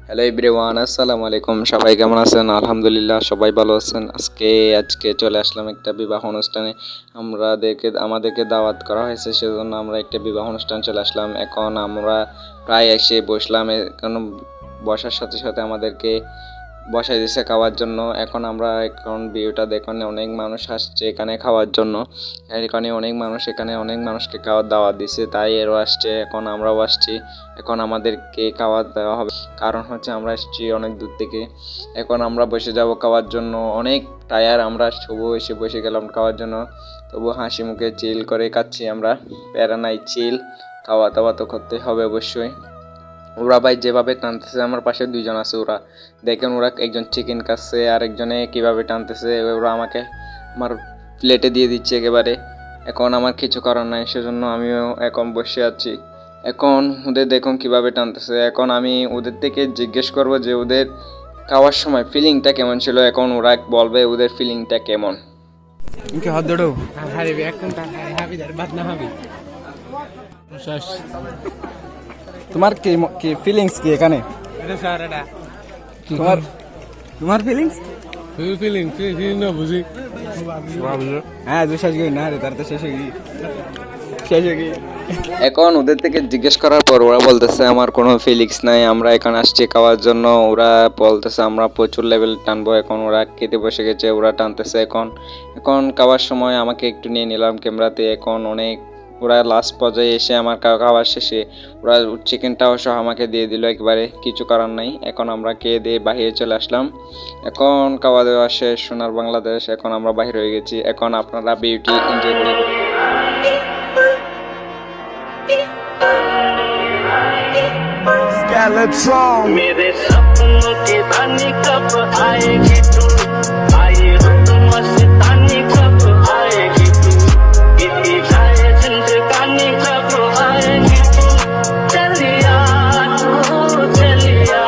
Hello everyone, আসসালামু আলাইকুম। সবাই কেমন আছেন? আলহামদুলিল্লাহ সবাই ভালো আছেন। আজকে চলে আসলাম একটা বিবাহ অনুষ্ঠানে। আমাদেরকে দাওয়াত করা হয়েছে, সেজন্য আমরা একটা বিবাহ অনুষ্ঠান চলে আসলাম। এখন আমরা প্রায় এসে বসলাম। এখন বসার সাথে সাথে আমাদেরকে বসাই দিয়েছে খাওয়ার জন্য। এখন ভিউটা দেখুন, অনেক মানুষ আসছে এখানে খাওয়ার জন্য। এখানে অনেক মানুষকে খাওয়ার দাওয়াত দিছে, তাই এরও আসছে, এখন আমরাও আসছি। এখন আমাদেরকে খাওয়ার দেওয়া হবে, কারণ হচ্ছে আমরা এসেছি অনেক দূর থেকে। এখন আমরা বসে যাব খাওয়ার জন্য। অনেক টায়ার, আমরা শুভ এসে বসে গেলাম খাওয়ার জন্য। তবু হাসি মুখে চিল করে খাচ্ছি আমরা, প্যারা নাই, চিল। খাওয়া দাওয়া তো করতে হবে অবশ্যই। ওরা ভাই যেভাবে টানতেছে, আমার পাশে দুইজন আছে, ওরা দেখেন, ওরা একজন চিকেন খাচ্ছে আর একজনে কীভাবে টানতেছে। ওরা আমাকে আমার প্লেটে দিয়ে দিচ্ছে একেবারে। এখন আমার কিছু করার নাই, সেজন্য আমিও এখন বসে আছি। এখন ওদের দেখুন কীভাবে টানতেছে। এখন আমি ওদের থেকে জিজ্ঞেস করব যে ওদের খাওয়ার সময় ফিলিংটা কেমন ছিল। এখন ওরা বলবে ওদের ফিলিংটা কেমন। তোমার কি ফিলিংস কি এখানে? তোমার তোমার ফিলিংস না বুঝি। হ্যাঁ শেষ গই না রে, তার তো শেষ হয়ে গিয়ে এখন ওদের থেকে জিজ্ঞেস করার পর ওরা বলতেছে আমার কোনো ফিলিংস নাই, আমরা এখানে আসছি খাওয়ার জন্য। ওরা বলতেছে আমরা প্রচুর লেভেল টানবো। এখন ওরা খেতে বসে গেছে, ওরা টানতেছে। এখন খাওয়ার সময় আমাকে একটু নিয়ে নিলাম ক্যামেরাতে। এখন ওরা লাস্ট পর্যায়ে এসে আমার খাওয়ার শেষে ওরা চিকেনটাও সহ আমাকে দিয়ে দিল একবারে, কিছু করার নাই। এখন আমরা খেয়ে দিয়ে বাহিরে চলে আসলাম। এখন খাওয়া দাওয়া শেষ, সোনার বাংলাদেশ। এখন আমরা বাহির হয়ে গেছি। এখন আপনারা বিউটি এনজয় করুন। मेरे सपनों की रानी कब आएगी तू, आए हो तुम मस्तानी कब आएगी तू, इतनी जाए जिंदगानी कब आएगी तू, चलिया तू चलिया।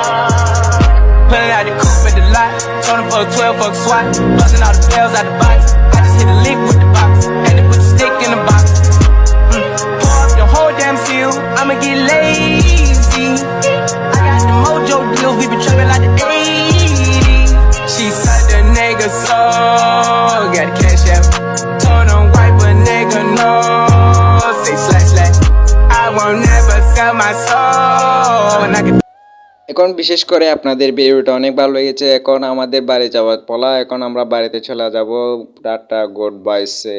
Pulling out the coupe at the lot, Tony for a 12 fuck swat, buzzing all the bells out the box. I just hit a lick with the box, had to put the stick in the box. Pour up the whole damn seal, I'ma get lazy. I got the mojo deals, we been trapping like the 80s. She said the nigga so, got the cash out. Told him wipe a nigga no, say slash slash. I won't never sell my soul. And I can এখন বিশেষ করে আপনাদের ভিডিওটা অনেক ভালো লেগেছে। এখন আমাদের বাড়ি যাওয়ার পালা। এখন আমরা বাড়িতে চলে যাব। টাটা, গুড বাই, সে